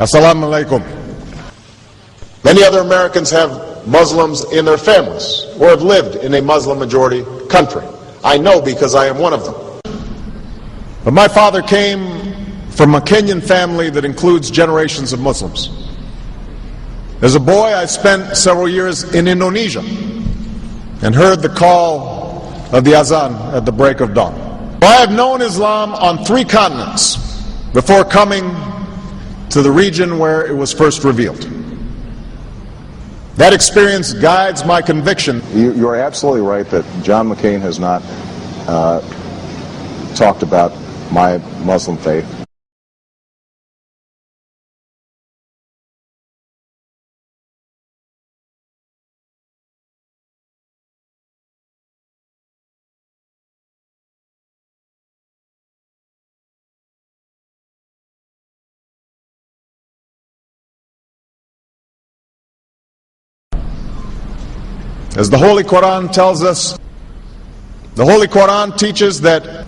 Assalamu alaikum. Many other Americans have Muslims in their families or have lived in a Muslim-majority country. I know because I am one of them. But my father came from a Kenyan family that includes generations of Muslims. As a boy, I spent several years in Indonesia and heard the call of the azan at the break of dawn. I have known Islam on 3 continents before coming to the region where it was first revealed. That experience guides my conviction. You're absolutely right that John McCain has not talked about my Muslim faith. As the Holy Koran tells us, the Holy Koran teaches that,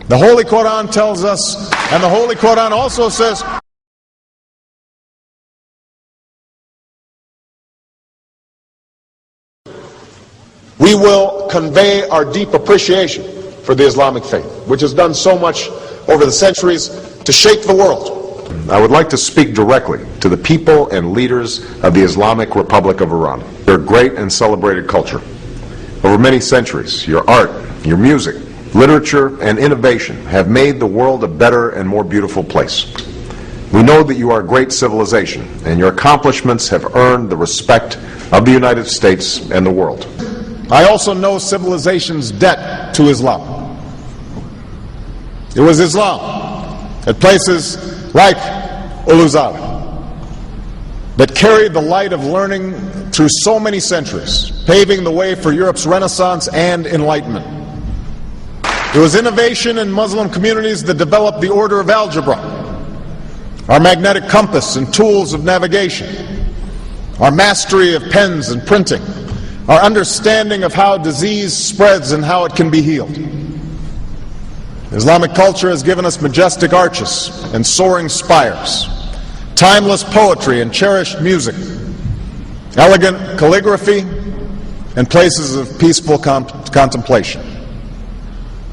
the Holy Koran tells us, and the Holy Koran also says, we will convey our deep appreciation for the Islamic faith, which has done so much over the centuries to shape the world. I would like to speak directly to the people and leaders of the Islamic Republic of Iran. Your great and celebrated culture. Over many centuries, your art, your music, literature, and innovation have made the world a better and more beautiful place. We know that you are a great civilization, and your accomplishments have earned the respect of the United States and the world. I also know civilization's debt to Islam. It was Islam at places like Uluzar that carried the light of learning through so many centuries, paving the way for Europe's Renaissance and Enlightenment. It was innovation in Muslim communities that developed the order of algebra, our magnetic compass and tools of navigation, our mastery of pens and printing, our understanding of how disease spreads and how it can be healed. Islamic culture has given us majestic arches and soaring spires, timeless poetry and cherished music, elegant calligraphy, and places of peaceful contemplation.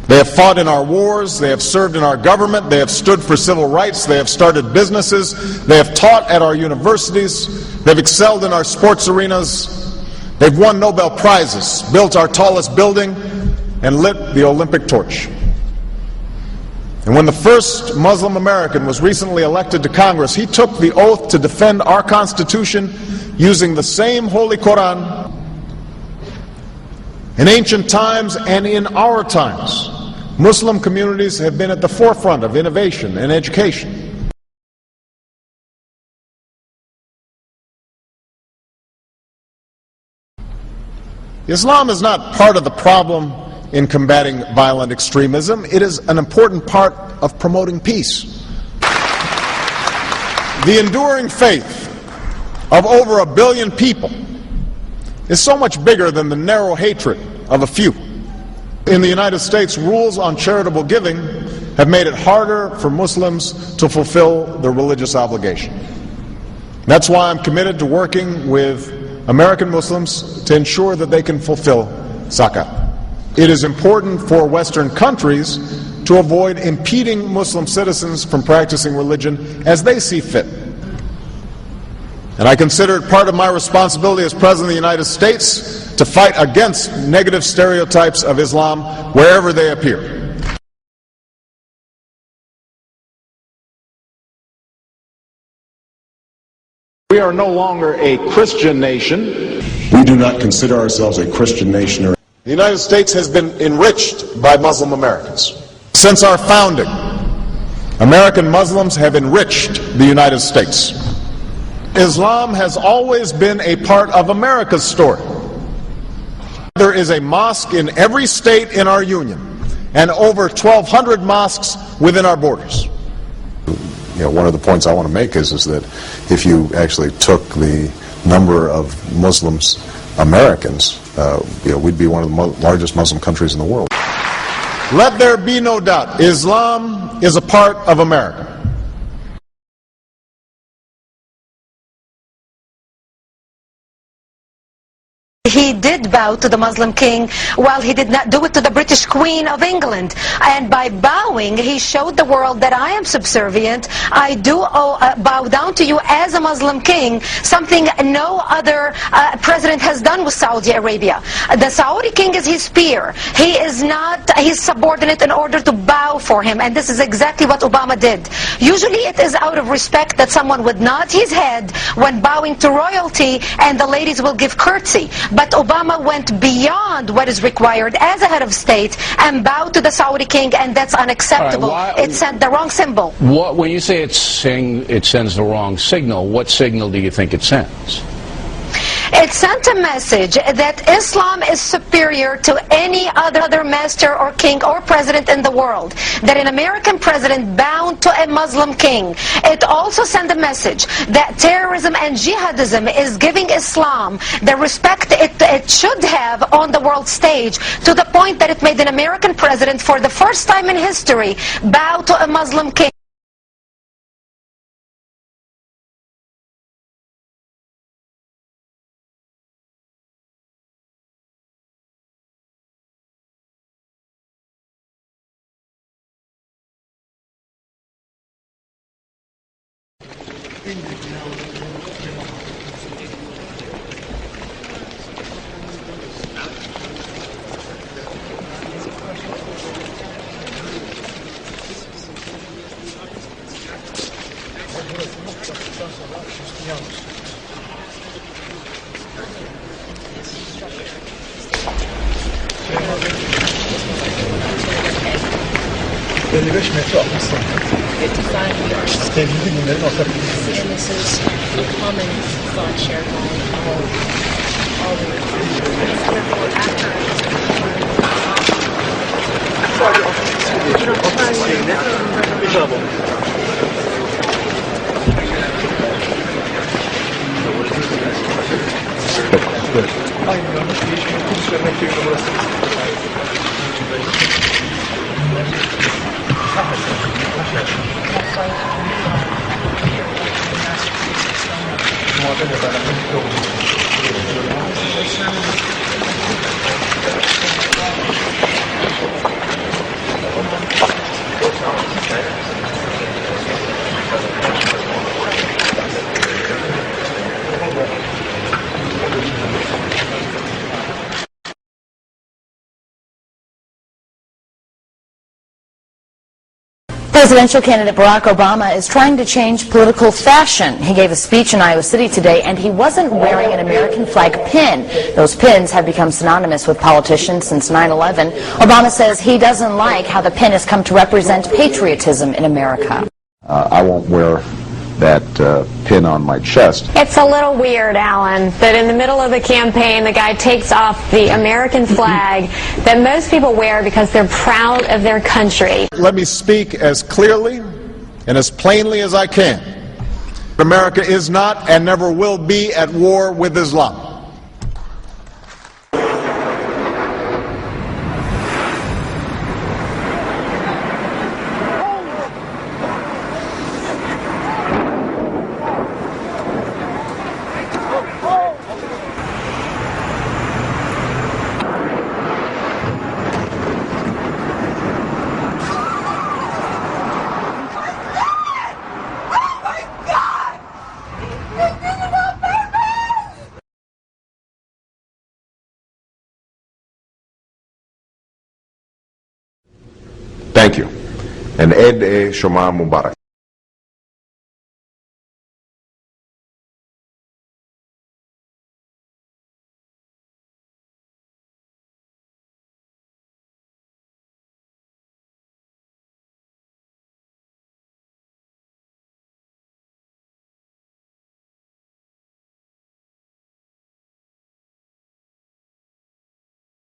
They have fought in our wars, they have served in our government, they have stood for civil rights, they have started businesses, they have taught at our universities, they've excelled in our sports arenas, they've won Nobel Prizes, built our tallest building, and lit the Olympic torch. And when the first Muslim American was recently elected to Congress, he took the oath to defend our Constitution using the same Holy Koran. In ancient times and in our times, Muslim communities have been at the forefront of innovation and education. Islam is not part of the problem in combating violent extremism. It is an important part of promoting peace. The enduring faith of over 1 billion people is so much bigger than the narrow hatred of a few. In the United States, rules on charitable giving have made it harder for Muslims to fulfill their religious obligation. That's why I'm committed to working with American Muslims to ensure that they can fulfill zakat. It is important for Western countries to avoid impeding Muslim citizens from practicing religion as they see fit. And I consider it part of my responsibility as President of the United States to fight against negative stereotypes of Islam wherever they appear. We are no longer a Christian nation. We do not consider ourselves a Christian nation. The United States has been enriched by Muslim Americans. Since our founding, American Muslims have enriched the United States. Islam has always been a part of America's story. There is a mosque in every state in our union, and over 1,200 mosques within our borders. One of the points I want to make is that if you actually took the number of Muslims Americans, we'd be one of the largest Muslim countries in the world. Let there be no doubt, Islam is a part of America. He did bow to the Muslim king, while he did not do it to the British Queen of England. And by bowing, he showed the world that I am subservient. I do bow down to you as a Muslim king, something no other president has done with Saudi Arabia. The Saudi king is his peer. He is not his subordinate in order to bow for him. And this is exactly what Obama did. Usually it is out of respect that someone would nod his head when bowing to royalty, and the ladies will give curtsy. But Obama went beyond what is required as a head of state and bowed to the Saudi king, and that's unacceptable. It sent the wrong symbol. When you say it sends the wrong signal, what signal do you think it sends? It sent a message that Islam is superior to any other master or king or president in the world. That an American president bowed to a Muslim king. It also sent a message that terrorism and jihadism is giving Islam the respect it should have on the world stage, to the point that it made an American president, for the first time in history, bow to a Muslim king. And this is a common thought shared by all the Presidential candidate Barack Obama is trying to change political fashion. He gave a speech in Iowa City today, and he wasn't wearing an American flag pin. Those pins have become synonymous with politicians since 9/11. Obama says he doesn't like how the pin has come to represent patriotism in America. I won't wear that pin on my chest. It's a little weird, Alan, that in the middle of the campaign the guy takes off the American flag that most people wear because they're proud of their country. Let me speak as clearly and as plainly as I can. America is not and never will be at war with Islam. Thank you. And Eid Shoma Mubarak.